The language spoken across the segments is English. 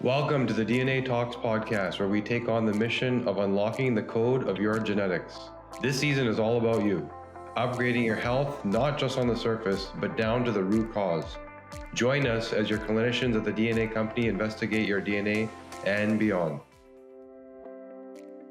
Welcome to the DNA Talks podcast, where we take on the mission of unlocking the code of your genetics. This season is all about you, upgrading your health, not just on the surface, but down to the root cause. Join us as your clinicians at the DNA company investigate your DNA and beyond.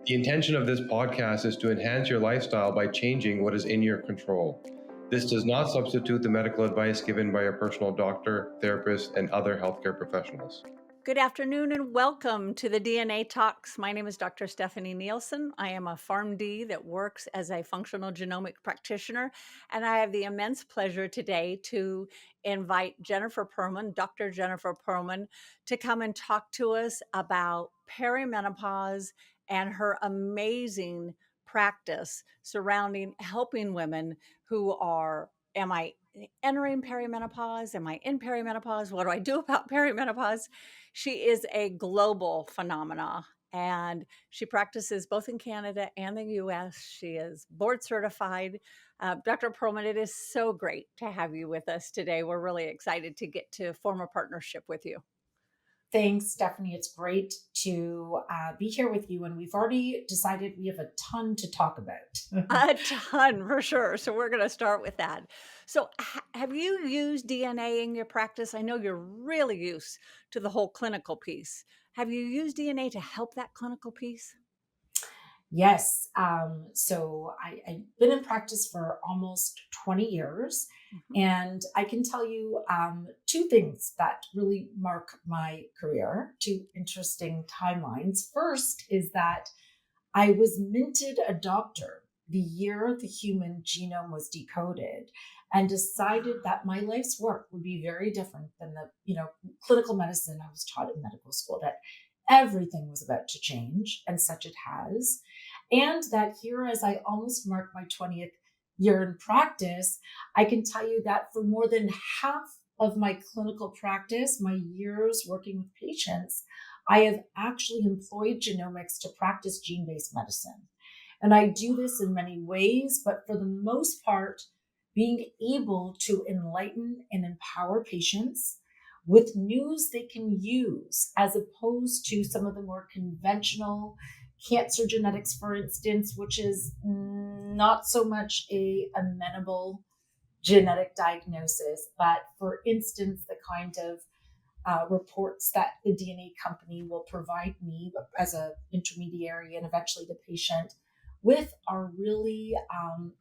The intention of this podcast is to enhance your lifestyle by changing what is in your control. This does not substitute the medical advice given by your personal doctor, therapist, and other healthcare professionals. Good afternoon and welcome to the DNA Talks. My name is Dr. Stephanie Nielsen. I am a PharmD that works as a functional genomic practitioner, and I have the immense pleasure today to invite Jennifer Pearlman, Dr. Jennifer Pearlman, to come and talk to us about perimenopause and her amazing practice surrounding helping women who are, am I entering perimenopause? Am I in perimenopause? What do I do about perimenopause? She is a global phenomena, and she practices both in Canada and the US. She is board certified. Dr. Pearlman, it is so great to have you with us today. We're really excited to get to form a partnership with you. Thanks, Stephanie. It's great to be here with you. And we've already decided we have a ton to talk about. A ton for sure. So we're going to start with that. So have you used DNA in your practice? I know you're really used to the whole clinical piece. Have you used DNA to help that clinical piece? Yes. I've been in practice for almost 20 years. Mhm. And I can tell you two things that really mark my career, two interesting timelines. First is that I was minted a doctor the year the human genome was decoded, and decided that my life's work would be very different than the, clinical medicine I was taught in medical school, that everything was about to change, and such it has. And that here, as I almost mark my 20th year in practice, I can tell you that for more than half of my clinical practice, my years working with patients, I have actually employed genomics to practice gene-based medicine. And I do this in many ways, but for the most part, being able to enlighten and empower patients with news they can use, as opposed to some of the more conventional cancer genetics, for instance, which is not so much a amenable genetic diagnosis, but for instance, the kind of reports that the DNA company will provide me as an intermediary and eventually the patient with are really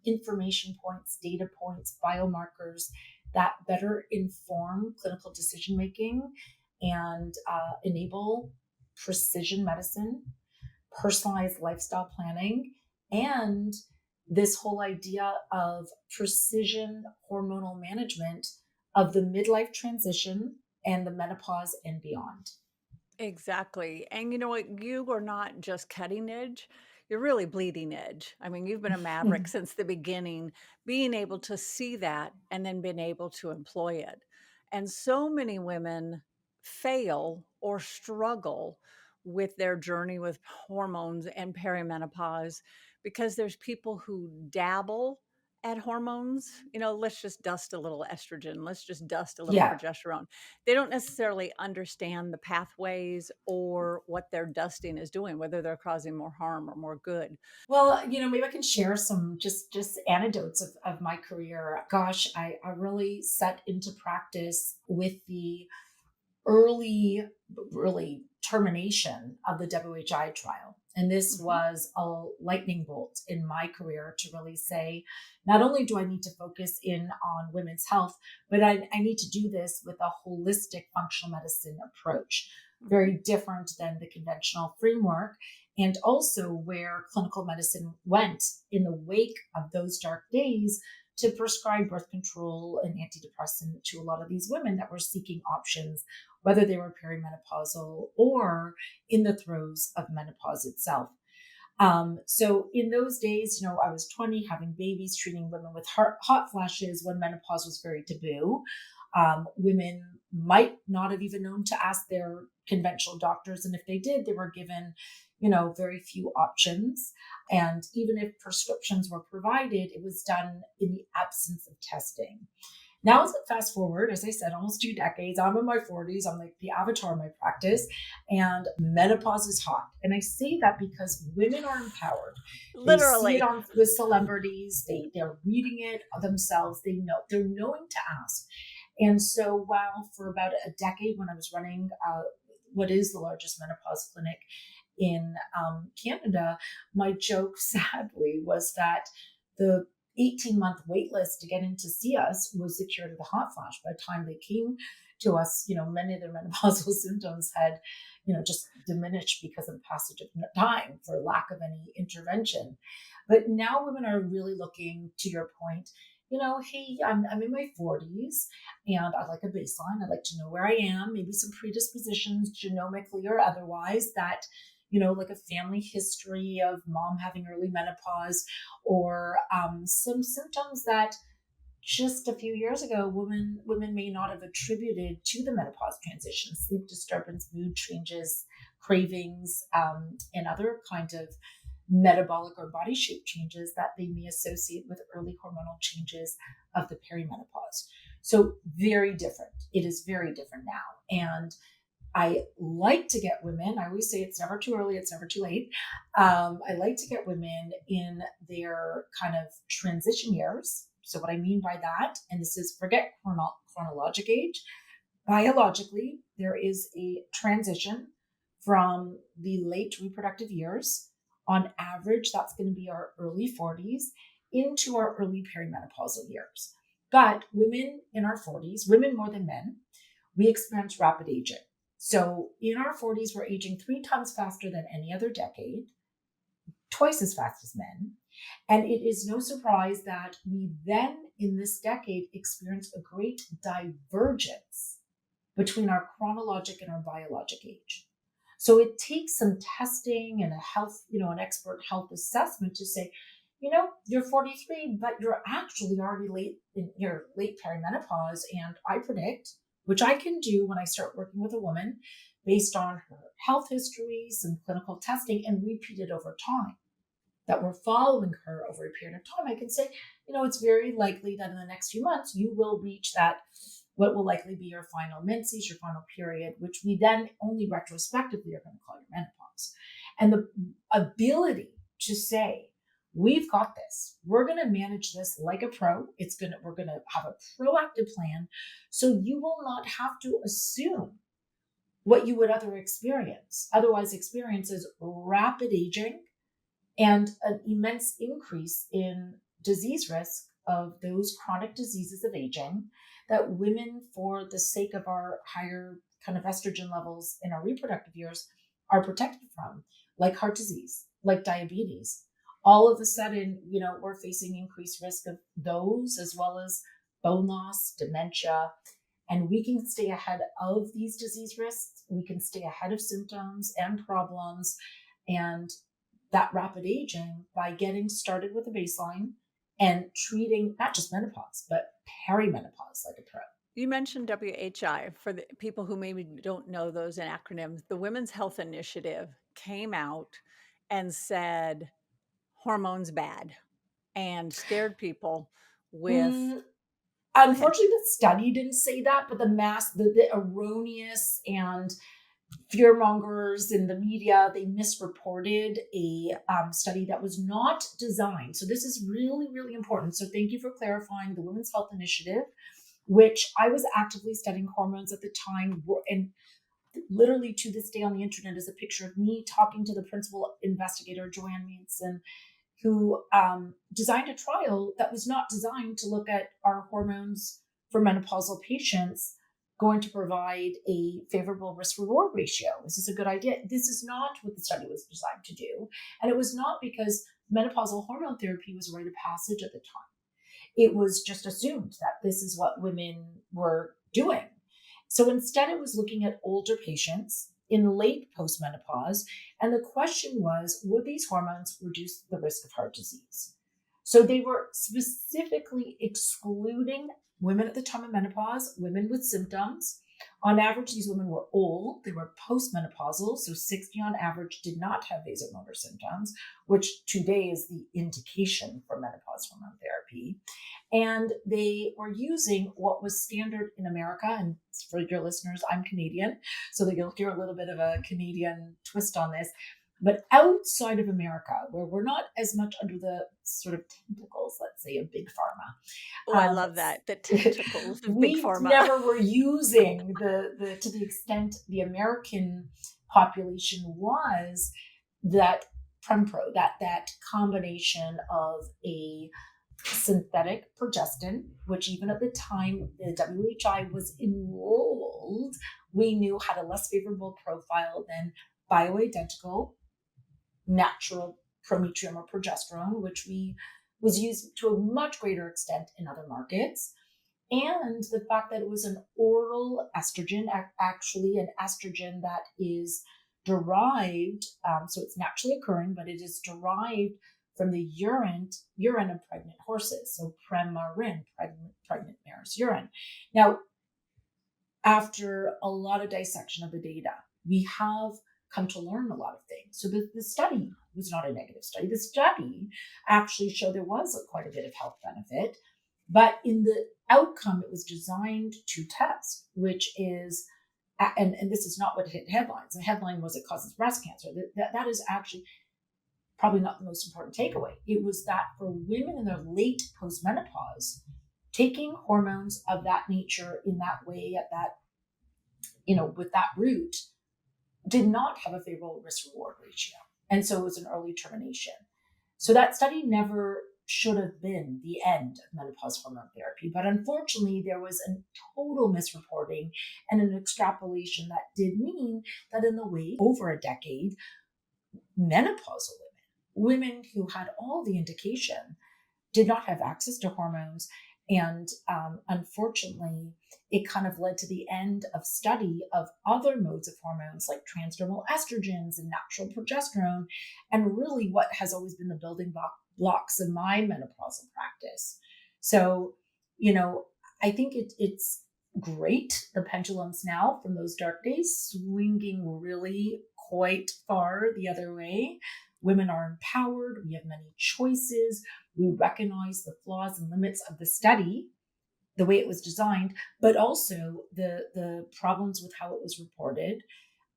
information points, data points, biomarkers that better inform clinical decision making and enable precision medicine, personalized lifestyle planning, and this whole idea of precision hormonal management of the midlife transition and the menopause and beyond. Exactly. And you know what? You are not just cutting edge, you're really bleeding edge. I mean, you've been a maverick since the beginning, being able to see that and then being able to employ it. And so many women fail or struggle with their journey with hormones and perimenopause because there's people who dabble at hormones. Let's just dust a little estrogen, let's just dust a little Yeah. progesterone. They don't necessarily understand the pathways or what their dusting is doing, whether they're causing more harm or more good. Well, maybe I can share some just anecdotes of my career. Gosh, I really set into practice with the early, really termination of the WHI trial. And this Mhm. was a lightning bolt in my career to really say, not only do I need to focus in on women's health, but I need to do this with a holistic functional medicine approach, Mhm. very different than the conventional framework. And also where clinical medicine went in the wake of those dark days to prescribe birth control and antidepressant to a lot of these women that were seeking options, whether they were perimenopausal or in the throes of menopause itself. So in those days, I was 20, having babies, treating women with hot flashes when menopause was very taboo. Women might not have even known to ask their conventional doctors. And if they did, they were given, very few options. And even if prescriptions were provided, it was done in the absence of testing. Now, as I fast forward, as I said, almost 2 decades, I'm in my 40s. I'm like the avatar of my practice, and menopause is hot. And I say that because women are empowered. They see it Literally. on with celebrities. They're reading it themselves. They're knowing to ask. And so, while for about a decade, when I was running what is the largest menopause clinic in Canada, my joke, sadly, was that the 18-month wait list to get in to see us was the cure to the hot flash. By the time they came to us, many of their menopausal symptoms had, just diminished because of the passage of time for lack of any intervention. But now women are really looking, to your point, hey, I'm in my 40s and I'd like a baseline. I'd like to know where I am, maybe some predispositions, genomically or otherwise, that like a family history of mom having early menopause, or some symptoms that just a few years ago women may not have attributed to the menopause transition: sleep disturbance, mood changes, cravings, and other kinds of metabolic or body shape changes that they may associate with early hormonal changes of the perimenopause. So very different. It is very different now. And I like to get women, I always say it's never too early, it's never too late. I like to get women in their kind of transition years. So, what I mean by that, and this is forget chronologic age, biologically, there is a transition from the late reproductive years. On average, that's going to be our early 40s into our early perimenopausal years. But women in our 40s, women more than men, we experience rapid aging. So in our 40s, we're aging 3 times faster than any other decade, twice as fast as men. And it is no surprise that we then, in this decade, experience a great divergence between our chronologic and our biologic age. So it takes some testing and an expert health assessment to say, you're 43, but you're actually already late in your late perimenopause. And I predict, which I can do when I start working with a woman based on her health history, some clinical testing, and repeat it over time, that we're following her over a period of time. I can say, it's very likely that in the next few months, you will reach that, what will likely be your final menses, your final period, which we then only retrospectively are going to call your menopause. And the ability to say, we've got this, we're going to manage this like a pro. We're going to have a proactive plan. So you will not have to assume what you would otherwise experience is rapid aging and an immense increase in disease risk of those chronic diseases of aging that women, for the sake of our higher kind of estrogen levels in our reproductive years, are protected from, like heart disease, like diabetes. All of a sudden, we're facing increased risk of those, as well as bone loss, dementia, and we can stay ahead of these disease risks. We can stay ahead of symptoms and problems and that rapid aging by getting started with a baseline and treating not just menopause, but perimenopause like a pro. You mentioned WHI. For the people who maybe don't know those acronyms, the Women's Health Initiative came out and said hormones bad and scared people with. Go ahead. Unfortunately, the study didn't say that, but the erroneous and fear mongers in the media, they misreported a study that was not designed. So this is really, really important. So thank you for clarifying. The Women's Health Initiative, which I was actively studying hormones at the time, and literally to this day on the internet is a picture of me talking to the principal investigator, Joanne Manson, who designed a trial that was not designed to look at our hormones for menopausal patients going to provide a favorable risk-reward ratio. Is this a good idea? This is not what the study was designed to do. And it was not because menopausal hormone therapy was a rite of passage at the time. It was just assumed that this is what women were doing. So instead, it was looking at older patients in late postmenopause. And the question was, would these hormones reduce the risk of heart disease? So they were specifically excluding women at the time of menopause, women with symptoms, On average, these women were old, they were postmenopausal, so 60 on average did not have vasomotor symptoms, which today is the indication for menopause hormone therapy. And they were using what was standard in America. And for your listeners, I'm Canadian, so that you'll hear a little bit of a Canadian twist on this. But outside of America, where we're not as much under the sort of tentacles, let's say, of big pharma, Oh, I love that. The tentacles of big we pharma. never were using the to the extent the American population was that Prempro, that combination of a synthetic progestin, which even at the time the WHI was enrolled, we knew had a less favorable profile than bioidentical natural prometrium or progesterone, which we was used to a much greater extent in other markets. And the fact that it was an oral estrogen, actually an estrogen that is derived, so it's naturally occurring, but it is derived from the urine of pregnant horses. So premarin, pregnant mare's urine. Now, after a lot of dissection of the data, we have come to learn a lot of things. So the study was not a negative study. The study actually showed there was quite a bit of health benefit, but in the outcome, it was designed to test, which is, and this is not what hit headlines. The headline was it causes breast cancer. That is actually probably not the most important takeaway. It was that for women in their late postmenopause, taking hormones of that nature in that way, at that, with that route, did not have a favorable risk reward ratio. And so it was an early termination. So that study never should have been the end of menopause hormone therapy. But unfortunately, there was a total misreporting and an extrapolation that did mean that in the wait over a decade, menopausal women who had all the indication did not have access to hormones. And unfortunately, it kind of led to the end of study of other modes of hormones like transdermal estrogens and natural progesterone, and really what has always been the building blocks of my menopausal practice. So, I think it's great. The pendulum's now from those dark days swinging really quite far the other way. Women are empowered. We have many choices. We recognize the flaws and limits of the study, the way it was designed, but also the problems with how it was reported.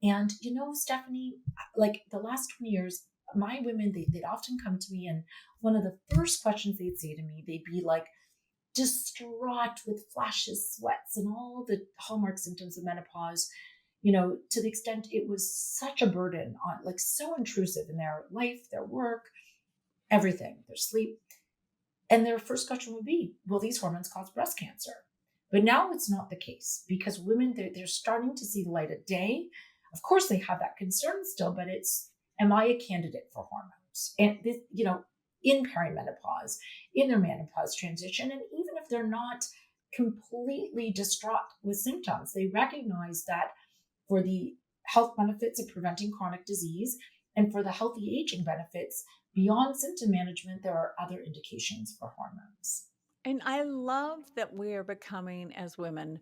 And, Stephanie, like the last 20 years, my women, they'd often come to me, and one of the first questions they'd say to me, they'd be like distraught with flashes, sweats, and all the hallmark symptoms of menopause, to the extent it was such a burden on, like, so intrusive in their life, their work, everything, their sleep. And their first question would be, will these hormones cause breast cancer? But now it's not the case, because women, they're starting to see the light of day. Of course, they have that concern still, but it's, am I a candidate for hormones? And this, in perimenopause, in their menopause transition, and even if they're not completely distraught with symptoms, they recognize that for the health benefits of preventing chronic disease and for the healthy aging benefits, beyond symptom management, there are other indications for hormones. And I love that we are becoming, as women,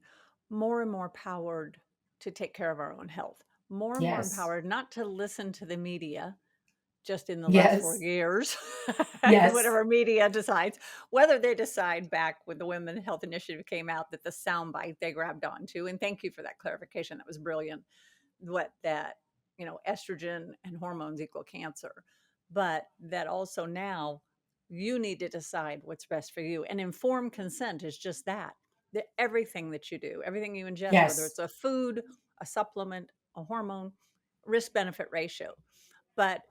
more and more empowered to take care of our own health, more and more Yes. empowered not to listen to the media just in the last 4 Yes. years, Yes. whatever media decides, whether they decide back when the Women Health Initiative came out that the soundbite they grabbed onto, and thank you for that clarification, that was brilliant, what that, estrogen and hormones equal cancer, but that also now you need to decide what's best for you. And informed consent is just that. That everything that you do, everything you ingest, whether Yes. it's a food, a supplement, a hormone, risk benefit ratio. But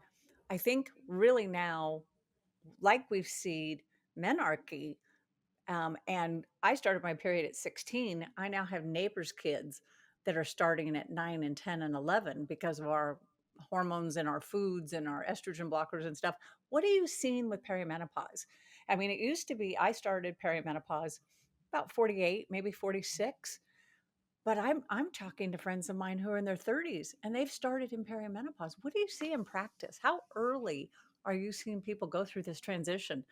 I think really now, like we've seen menarche, and I started my period at 16. I now have neighbors' kids that are starting at 9 and 10 and 11 because of our hormones and our foods and our estrogen blockers and stuff. What are you seeing with perimenopause? I mean, it used to be I started perimenopause about 48, maybe 46, but I'm talking to friends of mine who are in their 30s and they've started in perimenopause. What do you see in practice? How early are you seeing people go through this transition?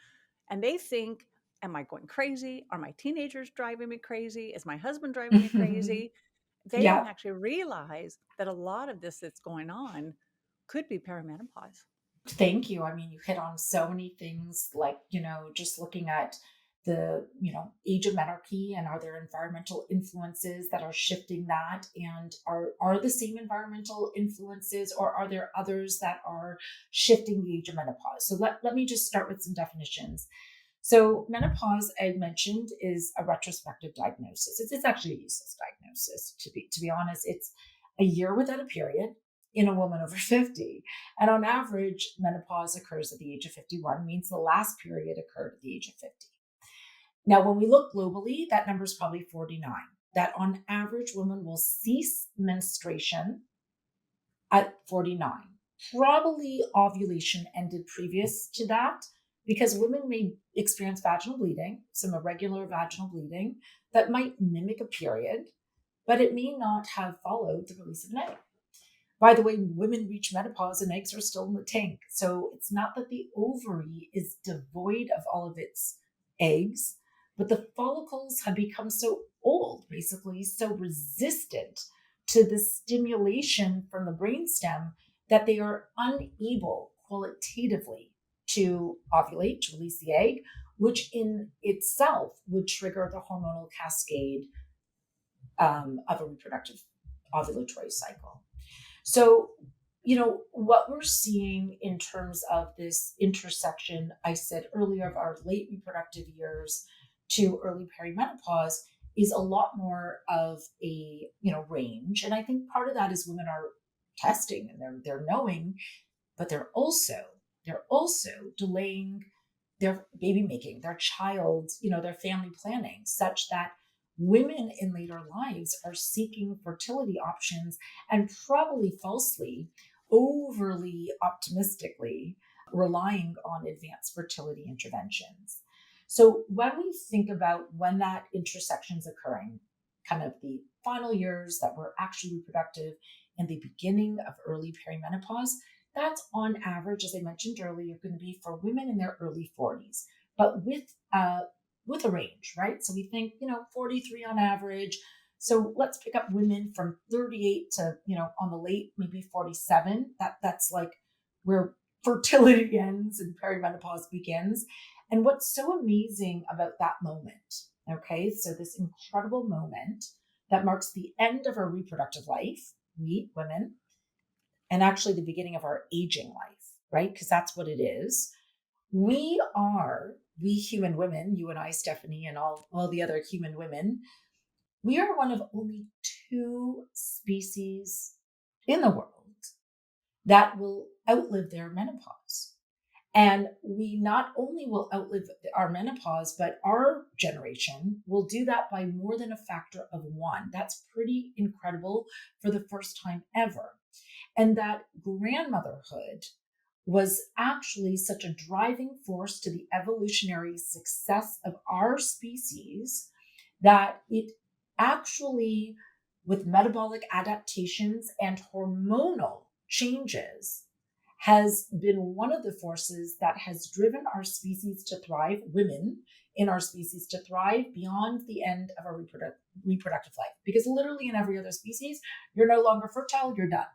And they think, am I going crazy? Are my teenagers driving me crazy? Is my husband driving me crazy? they don't Yeah. actually realize that a lot of this that's going on could be perimenopause. Thank you. I mean, you hit on so many things, like, just looking at the, age of menarche, and are there environmental influences that are shifting that? And are the same environmental influences, or are there others that are shifting the age of menopause? So let me just start with some definitions. So menopause, I mentioned, is a retrospective diagnosis. It's actually a useless diagnosis, to be honest. It's a year without a period in a woman over 50. And on average, menopause occurs at the age of 51, means the last period occurred at the age of 50. Now, when we look globally, that number is probably 49. That on average, women will cease menstruation at 49. Probably ovulation ended previous to that, because women may experience vaginal bleeding, some irregular vaginal bleeding that might mimic a period, but it may not have followed the release of an egg. By the way, women reach menopause and eggs are still in the tank. So it's not that the ovary is devoid of all of its eggs, but the follicles have become so old, basically so resistant to the stimulation from the brainstem, that they are unable qualitatively to ovulate, to release the egg, which in itself would trigger the hormonal cascade of a reproductive ovulatory cycle. So, what we're seeing in terms of this intersection, I said earlier, of our late reproductive years to early perimenopause, is a lot more of a, range. And I think part of that is women are testing, and they're knowing, but they're also delaying their baby making, their child, their family planning, such that women in later lives are seeking fertility options, and probably falsely, overly optimistically relying on advanced fertility interventions. So when we think about when that intersection is occurring, kind of the final years that we're actually reproductive and the beginning of early perimenopause, that's on average, as I mentioned earlier, going to be for women in their early 40s, but with a range, right? So we think, 43 on average. So let's pick up women from 38 to, on the late, maybe 47. That's like where fertility ends and perimenopause begins. And what's so amazing about that moment, okay? So this incredible moment that marks the end of our reproductive life, we women, and actually the beginning of our aging life, right? Because that's what it is. We human women, you and I, Stephanie, and all the other human women, we are one of only 2 species in the world that will outlive their menopause. And we not only will outlive our menopause, but our generation will do that by more than a factor of 1. That's pretty incredible for the first time ever. And that grandmotherhood was actually such a driving force to the evolutionary success of our species, that it actually, with metabolic adaptations and hormonal changes, has been one of the forces that has driven our species to thrive, women in our species to thrive beyond the end of our reproductive life. Because literally in every other species, you're no longer fertile, you're done.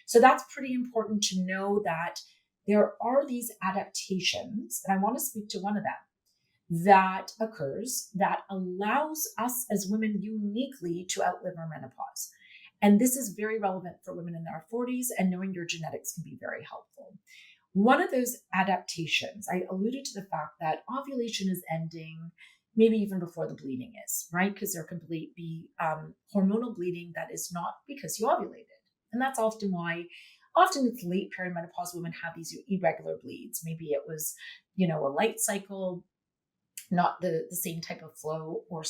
So that's pretty important to know, that there are these adaptations, and I want to speak to one of them, that occurs that allows us as women uniquely to outlive our menopause. And this is very relevant for women in their 40s, and knowing your genetics can be very helpful. One of those adaptations, I alluded to the fact that ovulation is ending maybe even before the bleeding is, right? Because there can be hormonal bleeding that is not because you ovulated. And that's often it's late perimenopause women have these irregular bleeds. Maybe it was, a light cycle, not the same type of flow or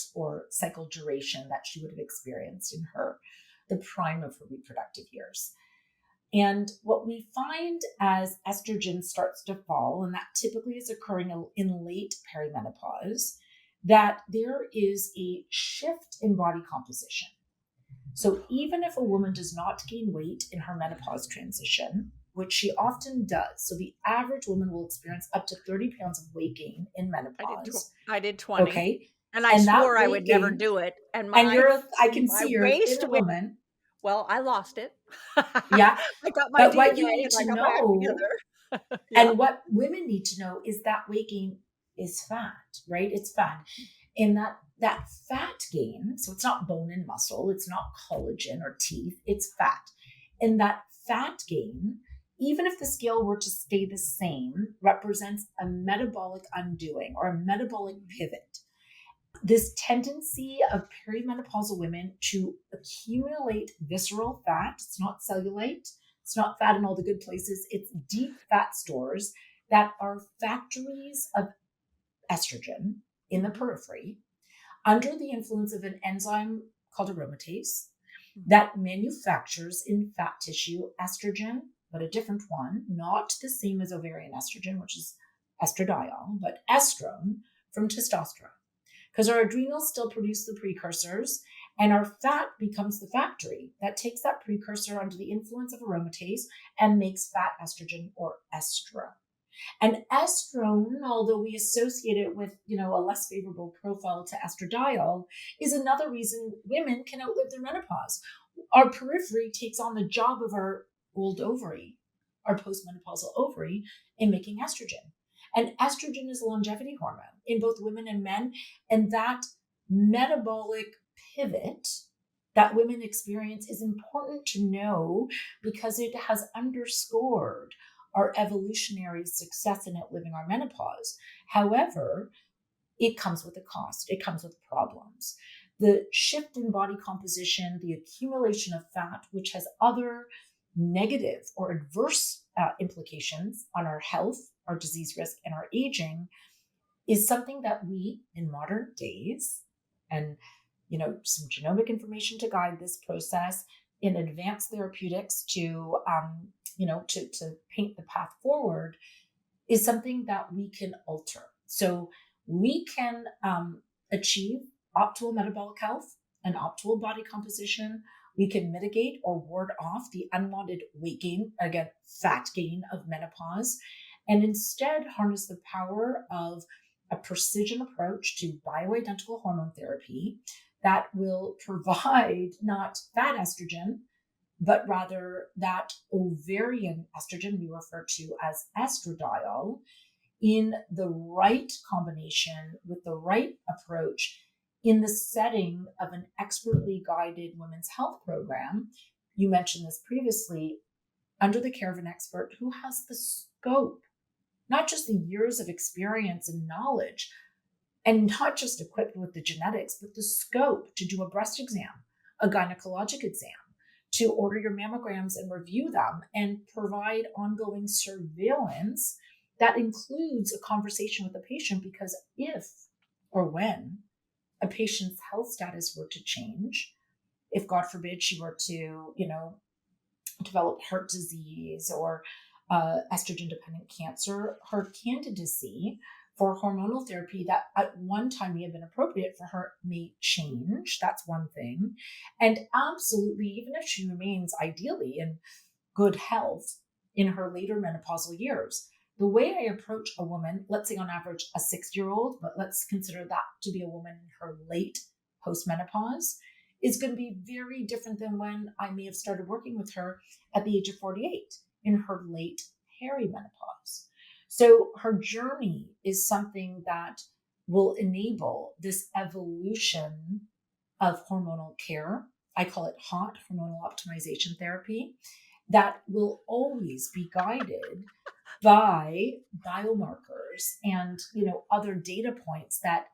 cycle duration that she would have experienced in the prime of her reproductive years. And what we find as estrogen starts to fall, and that typically is occurring in late perimenopause, that there is a shift in body composition. So even if a woman does not gain weight in her menopause transition, which she often does, so the average woman will experience up to 30 pounds of weight gain in menopause. I did 20. Okay. And I And that swore I weight would never gain, do it, and and I can my see you're a waist thin went woman. well, I lost it. Yeah. I got my But what you DNA need and I to got my act know, together. Yeah. and what women need to know, is that weight gain is fat, right? It's fat. And that fat gain, so it's not bone and muscle, it's not collagen or teeth, it's fat. And that fat gain, even if the scale were to stay the same, represents a metabolic undoing or a metabolic pivot. This tendency of perimenopausal women to accumulate visceral fat, it's not cellulite, it's not fat in all the good places, it's deep fat stores that are factories of estrogen in the periphery under the influence of an enzyme called aromatase that manufactures in fat tissue estrogen, but a different one, not the same as ovarian estrogen, which is estradiol, but estrone from testosterone. Because our adrenals still produce the precursors, and our fat becomes the factory that takes that precursor under the influence of aromatase and makes fat estrogen or estrone. And estrone, although we associate it with, a less favorable profile to estradiol, is another reason women can outlive their menopause. Our periphery takes on the job of our old ovary, our postmenopausal ovary, in making estrogen. And estrogen is a longevity hormone in both women and men. And that metabolic pivot that women experience is important to know because it has underscored our evolutionary success in outliving our menopause. However, it comes with a cost. It comes with problems. The shift in body composition, the accumulation of fat, which has other negative or adverse implications on our health, our disease risk, and our aging, is something that we, in modern days, and some genomic information to guide this process, in advanced therapeutics to paint the path forward, is something that we can alter. So we can achieve optimal metabolic health and optimal body composition. We can mitigate or ward off the unwanted weight gain, again, fat gain of menopause, and instead harness the power of a precision approach to bioidentical hormone therapy that will provide not fat estrogen, but rather that ovarian estrogen we refer to as estradiol, in the right combination with the right approach in the setting of an expertly guided women's health program. You mentioned this previously, under the care of an expert who has the scope, not just the years of experience and knowledge, and not just equipped with the genetics, but the scope to do a breast exam, a gynecologic exam, to order your mammograms and review them and provide ongoing surveillance that includes a conversation with the patient. Because if or when a patient's health status were to change, if God forbid she were to, develop heart disease or estrogen dependent cancer, her candidacy for hormonal therapy that at one time may have been appropriate for her may change. That's one thing. And absolutely, even if she remains ideally in good health in her later menopausal years, the way I approach a woman, let's say on average a 6-year-old, but let's consider that to be a woman in her late postmenopause, is going to be very different than when I may have started working with her at the age of 48 in her late perimenopause. So her journey is something that will enable this evolution of hormonal care. I call it HOT, Hormonal Optimization Therapy, that will always be guided by biomarkers and other data points that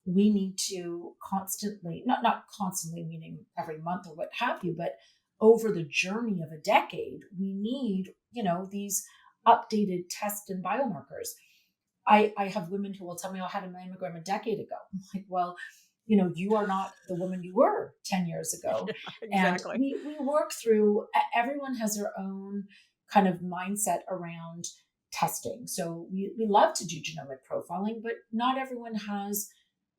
we need to constantly, not constantly meaning every month or what have you, but over the journey of a decade, we need these updated tests and biomarkers. I have women who will tell me, I had a mammogram a decade ago. I'm like, well, you are not the woman you were 10 years ago. Exactly. And we work through, everyone has their own kind of mindset around testing. So we love to do genomic profiling, but not everyone has,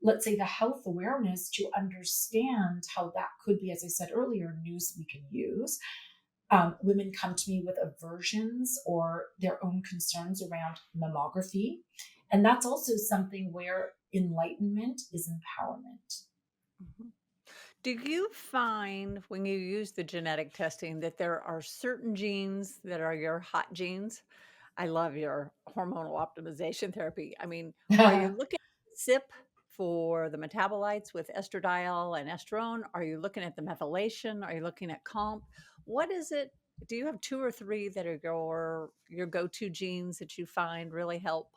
let's say, the health awareness to understand how that could be, as I said earlier, news we can use. Women come to me with aversions or their own concerns around mammography. And that's also something where enlightenment is empowerment. Mhm. Do you find when you use the genetic testing that there are certain genes that are your hot genes? I love your hormonal optimization therapy. I mean, are you looking at SIP for the metabolites with estradiol and estrone? Are you looking at the methylation? Are you looking at comp? What is it? Do you have two or three that are your go-to genes that you find really help?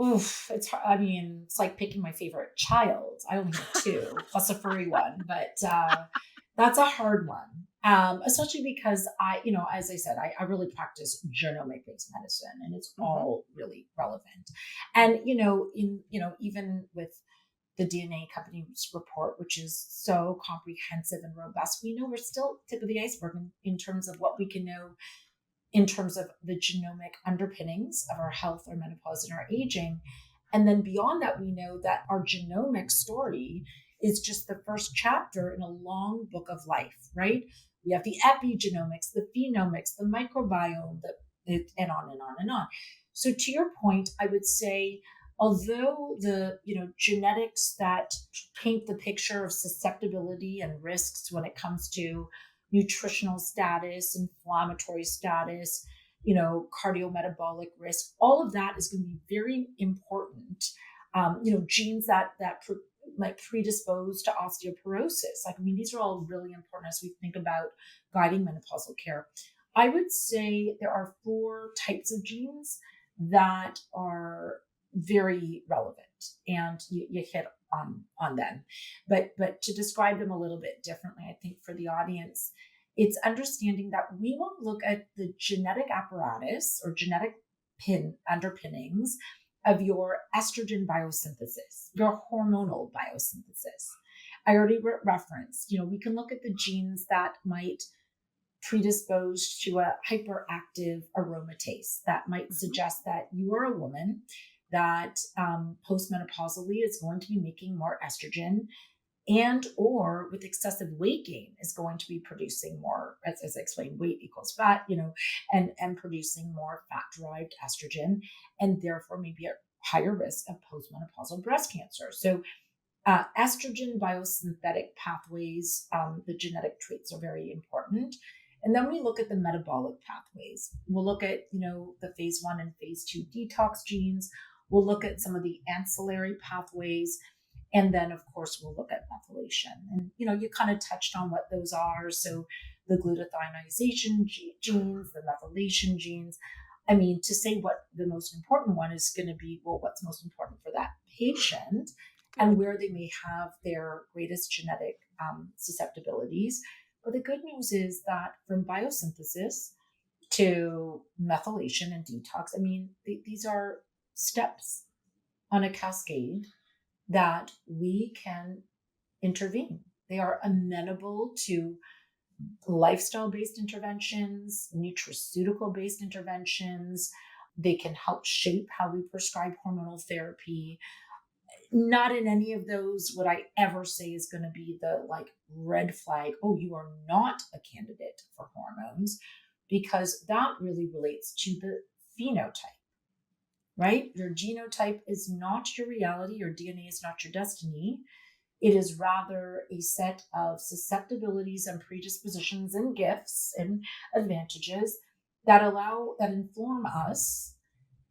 Oof, I mean, it's like picking my favorite child. I only have two, plus a furry one, but that's a hard one. Especially because as I said, I really practice genomic-based medicine, and it's Hmm. all really relevant. And even with the DNA company's report, which is so comprehensive and robust, we know we're still tip of the iceberg in terms of what we can know in terms of the genomic underpinnings of our health, our menopause, and our aging. And then beyond that, we know that our genomic story is just the first chapter in a long book of life, right? We have the epigenomics, the phenomics, the microbiome, and on and on and on. So to your point, I would say, although the genetics that paint the picture of susceptibility and risks when it comes to nutritional status, inflammatory status, cardiometabolic risk, all of that is going to be very important. Genes that might predispose to osteoporosis. Like, I mean, these are all really important as we think about guiding menopausal care. I would say there are 4 types of genes that are very relevant, and you hit on them. But to describe them a little bit differently, I think for the audience, it's understanding that we want to look at the genetic apparatus or genetic underpinnings of your estrogen biosynthesis, your hormonal biosynthesis. I already referenced, we can look at the genes that might predispose to a hyperactive aromatase that might Hmm. suggest that you are a woman that postmenopausally is going to be making more estrogen, and or with excessive weight gain is going to be producing more, as I explained, weight equals fat, and producing more fat derived estrogen, and therefore maybe at higher risk of postmenopausal breast cancer. So estrogen biosynthetic pathways, the genetic traits are very important. And then we look at the metabolic pathways. We'll look at, the phase 1 and phase 2 detox genes. We'll look at some of the ancillary pathways. And then, of course, we'll look at methylation. And, you kind of touched on what those are. So the glutathionization genes, the methylation genes. I mean, to say what the most important one is going to be, well, what's most important for that patient and Good. where they may have their greatest genetic susceptibilities. But the good news is that from biosynthesis to methylation and detox, I mean, these are steps on a cascade that we can intervene. They are amenable to lifestyle based interventions, nutraceutical based interventions. They can help shape how we prescribe hormonal therapy. Not in any of those would I ever say is going to be the red flag, oh, you are not a candidate for hormones, because that really relates to the phenotype, right? Your genotype is not your reality, your DNA is not your destiny. It is rather a set of susceptibilities and predispositions and gifts and advantages that inform us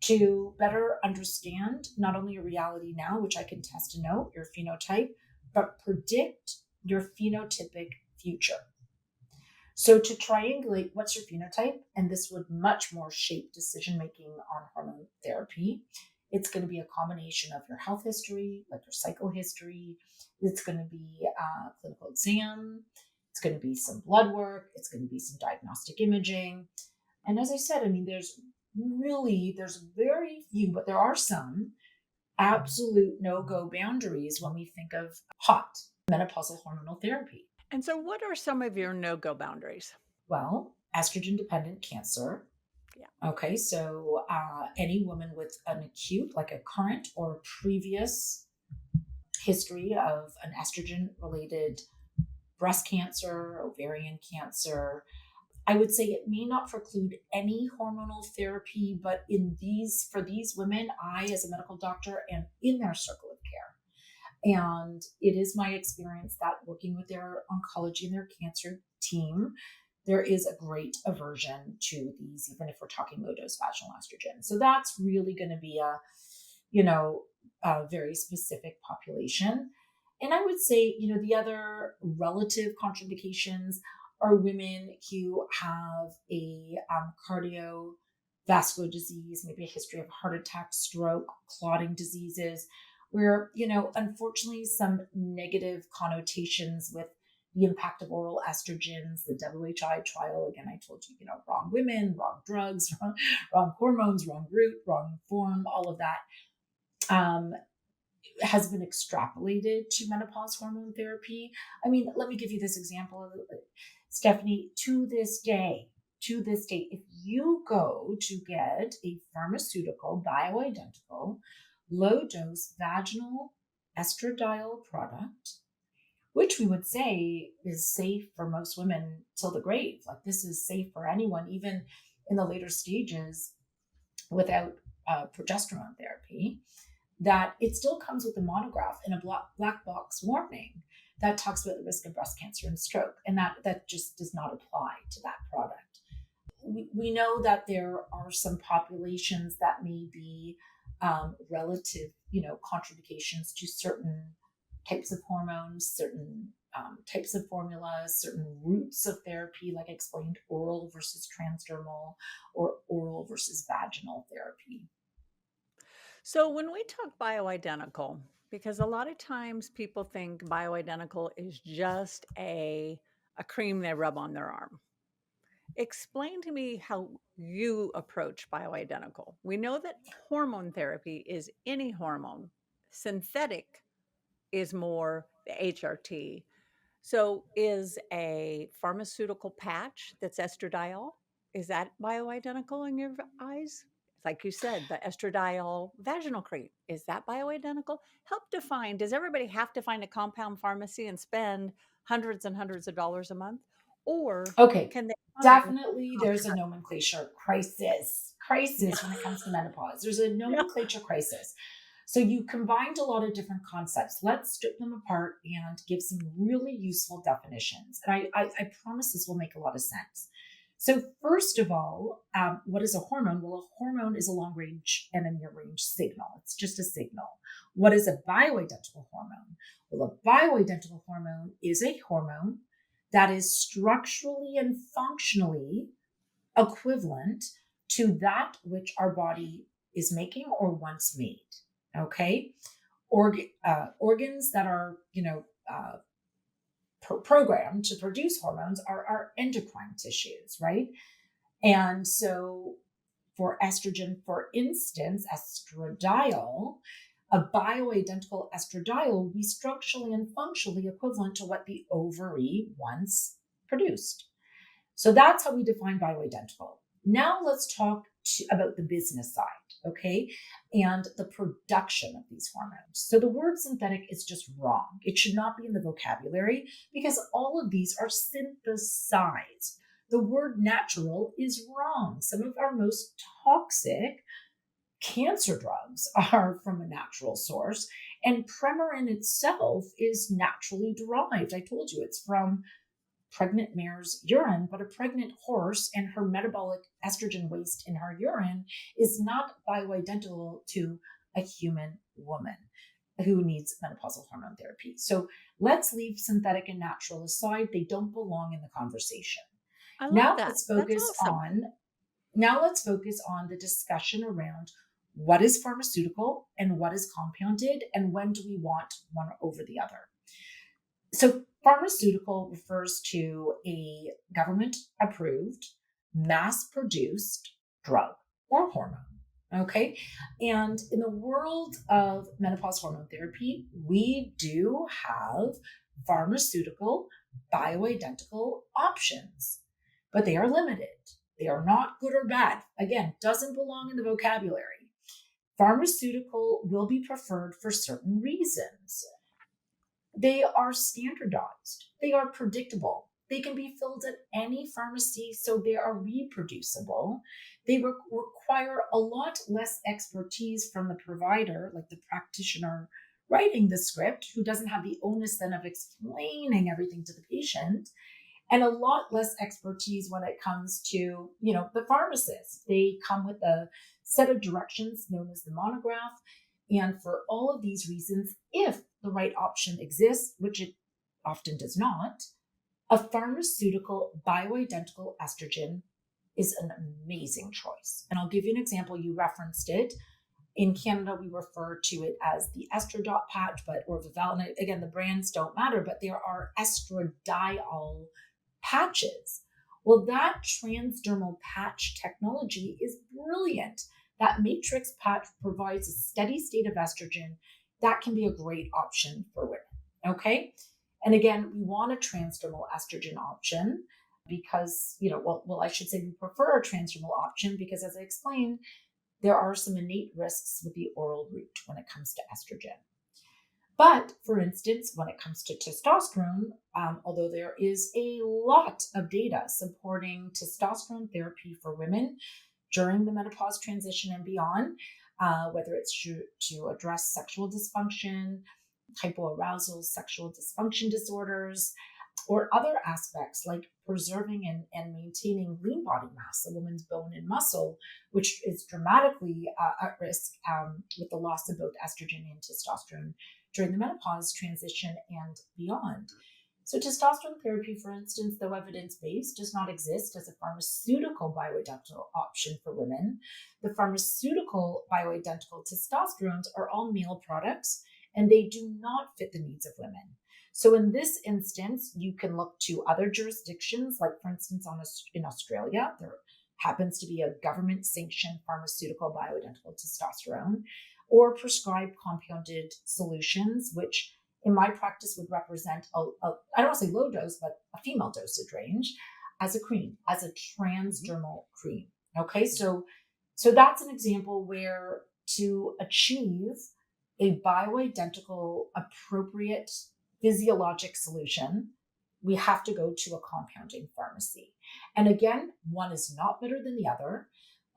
to better understand not only your reality now, which I can test and know, your phenotype, but predict your phenotypic future. So to triangulate what's your phenotype, and this would much more shape decision making on hormone therapy, it's going to be a combination of your health history, like your cycle history. It's going to be a clinical exam. It's going to be some blood work. It's going to be some diagnostic imaging. And as I said, I mean, there's very few, but there are some absolute no-go boundaries when we think of hot menopausal hormonal therapy. And so, what are some of your no go boundaries? Well, estrogen dependent cancer. Yeah. Okay, so any woman with an acute, like a current or previous history of an estrogen related breast cancer, ovarian cancer, I would say it may not preclude any hormonal therapy, but for these women, I, as a medical doctor, am in their circle of care. And it is my experience that working with their oncology and their cancer team, there is a great aversion to these, even if we're talking low dose vaginal estrogen. So that's really going to be a very specific population. And I would say, the other relative contraindications are women who have a cardiovascular disease, maybe a history of heart attack, stroke, clotting diseases, where, unfortunately, some negative connotations with the impact of oral estrogens, the WHI trial. Again, I told you, wrong women, wrong drugs, wrong hormones, wrong route, wrong form, all of that has been extrapolated to menopause hormone therapy. I mean, let me give you this example, Stephanie. To this day, if you go to get a pharmaceutical bioidentical low dose vaginal estradiol product, which we would say is safe for most women till the grave. Like, this is safe for anyone, even in the later stages without progesterone therapy, that it still comes with a monograph and a black box warning that talks about the risk of breast cancer and stroke. And that just does not apply to that product. We know that there are some populations that may be relative, contraindications to certain types of hormones, certain types of formulas, certain routes of therapy, like I explained, oral versus transdermal or oral versus vaginal therapy. So when we talk bioidentical, because a lot of times people think bioidentical is just a cream they rub on their arm. Explain to me how you approach bioidentical. We know that hormone therapy is any hormone. Synthetic is more the HRT. So is a pharmaceutical patch that's estradiol, is that bioidentical in your eyes? Like you said, the estradiol vaginal cream, is that bioidentical? Help define, does everybody have to find a compound pharmacy and spend hundreds and hundreds of dollars a month? Or Okay, can they find definitely there's a compound? nomenclature crisis Yeah. when it comes to menopause. There's a Yeah. nomenclature crisis. So you combined a lot of different concepts. Let's strip them apart and give some really useful definitions. And I promise this will make a lot of sense. So first of all, what is a hormone? Well, a hormone is a long range and a near range signal. It's just a signal. What is a bioidentical hormone? Well, a bioidentical hormone is a hormone that is structurally and functionally equivalent to that which our body is making or once made. Okay, organs that are programmed to produce hormones are our endocrine tissues, right? And so for estrogen, for instance, estradiol, a bioidentical estradiol will be structurally and functionally equivalent to what the ovary once produced. So that's how we define bioidentical. Now let's talk about the business side, okay, and the production of these hormones. So the word synthetic is just wrong. It should not be in the vocabulary because all of these are synthesized. The word natural is wrong. Some of our most toxic cancer drugs are from a natural source, and Premarin itself is naturally derived. I told you it's from pregnant mare's urine, but a pregnant horse and her metabolic estrogen waste in her urine is not bioidentical to a human woman who needs menopausal hormone therapy. So let's leave synthetic and natural aside. They don't belong in the conversation. I love Now that. let's That's focus awesome. on the discussion around what is pharmaceutical and what is compounded and when do we want one over the other. So pharmaceutical refers to a government approved, mass produced drug or hormone. Okay. And in the world of menopause hormone therapy, we do have pharmaceutical bioidentical options, but they are limited. They are not good or bad. Again, doesn't belong in the vocabulary. Pharmaceutical will be preferred for certain reasons. They are standardized. They are predictable. They can be filled at any pharmacy, so they are reproducible. They require a lot less expertise from the provider, like the practitioner writing the script, who doesn't have the onus then of explaining everything to the patient, and a lot less expertise when it comes to, the pharmacist. They come with a set of directions known as the monograph. And for all of these reasons, if the right option exists, which it often does not, a pharmaceutical bioidentical estrogen is an amazing choice. And I'll give you an example. You referenced it. In Canada, we refer to it as the estradiol patch, or Vival. And again, the brands don't matter, but there are estradiol patches. Well, that transdermal patch technology is brilliant. That matrix patch provides a steady state of estrogen that can be a great option for women. Okay. And again, we want a transdermal estrogen option because, I should say we prefer a transdermal option because, as I explained, there are some innate risks with the oral route when it comes to estrogen. But for instance, when it comes to testosterone, although there is a lot of data supporting testosterone therapy for women during the menopause transition and beyond, whether it's to address sexual dysfunction, hypoarousal sexual dysfunction disorders, or other aspects like preserving and maintaining lean body mass, a woman's bone and muscle, which is dramatically at risk with the loss of both estrogen and testosterone during the menopause transition and beyond. So testosterone therapy, for instance, though evidence-based, does not exist as a pharmaceutical bioidentical option for women. The pharmaceutical bioidentical testosterones are all male products, and they do not fit the needs of women. So in this instance, you can look to other jurisdictions, like for instance, in Australia, there happens to be a government-sanctioned pharmaceutical bioidentical testosterone, or prescribed compounded solutions, which in my practice would represent I don't want to say low dose, but a female dosage range as a cream, as a transdermal cream. Okay, so that's an example where to achieve a bioidentical, appropriate physiologic solution, we have to go to a compounding pharmacy. And again, one is not better than the other.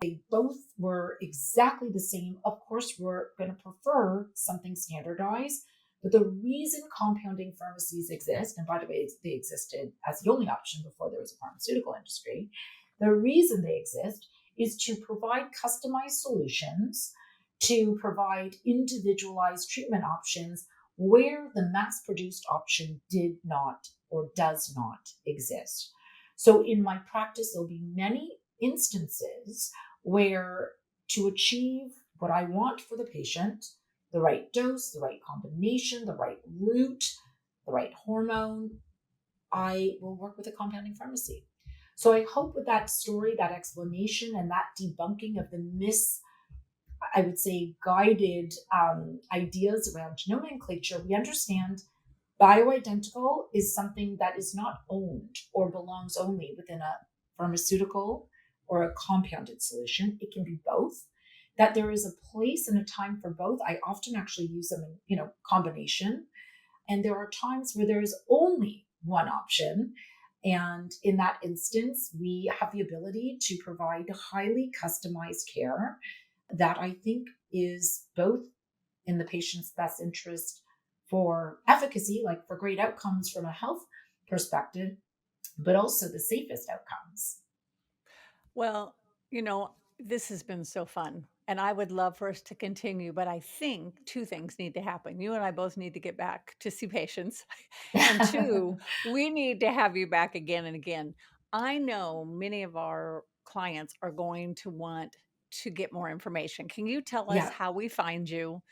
They both were exactly the same. Of course, we're going to prefer something standardized. But the reason compounding pharmacies exist, and by the way, they existed as the only option before there was a pharmaceutical industry, the reason they exist is to provide customized solutions, to provide individualized treatment options where the mass-produced option did not or does not exist. So in my practice, there'll be many instances where to achieve what I want for the patient, the right dose, the right combination, the right route, the right hormone, I will work with a compounding pharmacy. So I hope with that story, that explanation, and that debunking of the I would say, guided ideas around nomenclature, we understand bioidentical is something that is not owned or belongs only within a pharmaceutical or a compounded solution. It can be both. That there is a place and a time for both. I often actually use them in, combination. And there are times where there is only one option. And in that instance, we have the ability to provide highly customized care that I think is both in the patient's best interest for efficacy, like for great outcomes from a health perspective, but also the safest outcomes. Well, this has been so fun, and I would love for us to continue, but I think two things need to happen. You and I both need to get back to see patients, and two, we need to have you back again and again. I know many of our clients are going to want to get more information. Can you tell us Yeah. how we find you?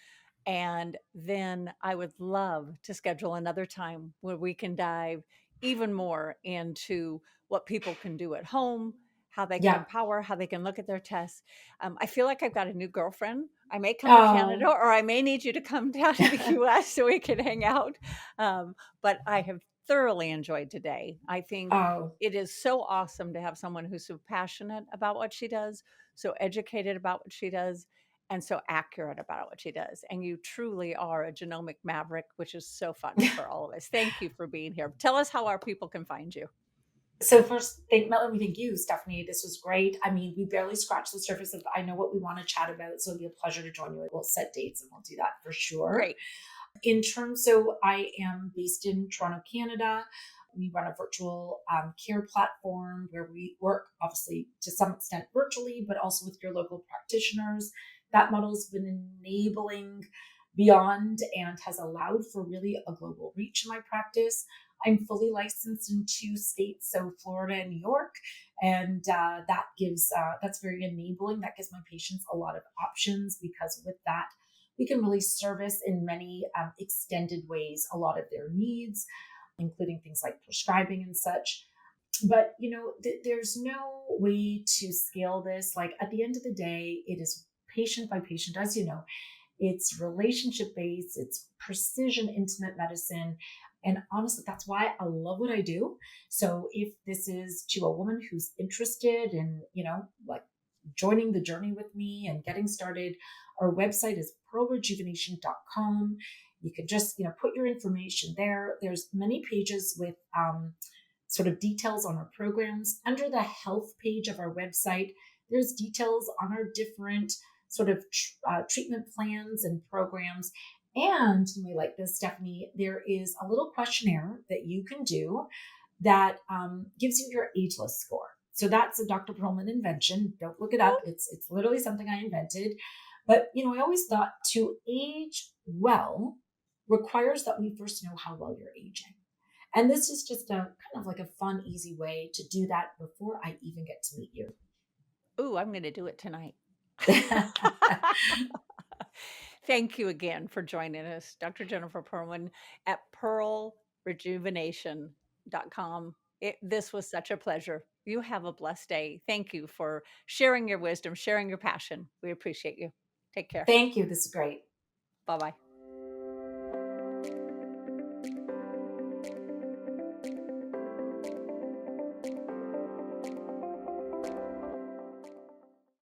And then I would love to schedule another time where we can dive even more into what people can do at home, how they can Yeah. empower, how they can look at their tests. I feel like I've got a new girlfriend. I may come to Canada, Oh. or I may need you to come down to the US so we can hang out. But I have thoroughly enjoyed today. I think Oh. it is so awesome to have someone who's so passionate about what she does, so educated about what she does, and so accurate about what she does. And you truly are a genomic maverick, which is so fun for all of us. Thank you for being here. Tell us how our people can find you. So first, let me thank you, Stephanie. This was great. I mean, we barely scratched the surface of I know what we want to chat about, so it'll be a pleasure to join you. We'll set dates and we'll do that for sure. Great. So I am based in Toronto, Canada. We run a virtual care platform where we work, obviously, to some extent virtually, but also with your local practitioners. That model has been enabling beyond and has allowed for really a global reach in my practice. I'm fully licensed in 2 states, so Florida and New York, and that's very enabling. That gives my patients a lot of options because with that we can really service in many extended ways a lot of their needs, including things like prescribing and such. But there's no way to scale this. Like at the end of the day, it is patient by patient, as you know. It's relationship based, it's precision intimate medicine. And honestly, that's why I love what I do. So if this is to a woman who's interested in, like joining the journey with me and getting started, our website is pearlrejuvenation.com. You can just, put your information there. There's many pages with sort of details on our programs. Under the health page of our website, there's details on our different sort of treatment plans and programs. And you may like this, Stephanie, there is a little questionnaire that you can do that gives you your ageless score. So that's a Dr. Pearlman invention. Don't look it up. It's literally something I invented. But I always thought to age well requires that we first know how well you're aging. And this is just a kind of like a fun, easy way to do that before I even get to meet you. Ooh, I'm going to do it tonight. Thank you again for joining us, Dr. Jennifer Pearlman at pearlrejuvenation.com. This was such a pleasure. You have a blessed day. Thank you for sharing your wisdom, sharing your passion. We appreciate you. Take care. Thank you. This is great. Bye bye.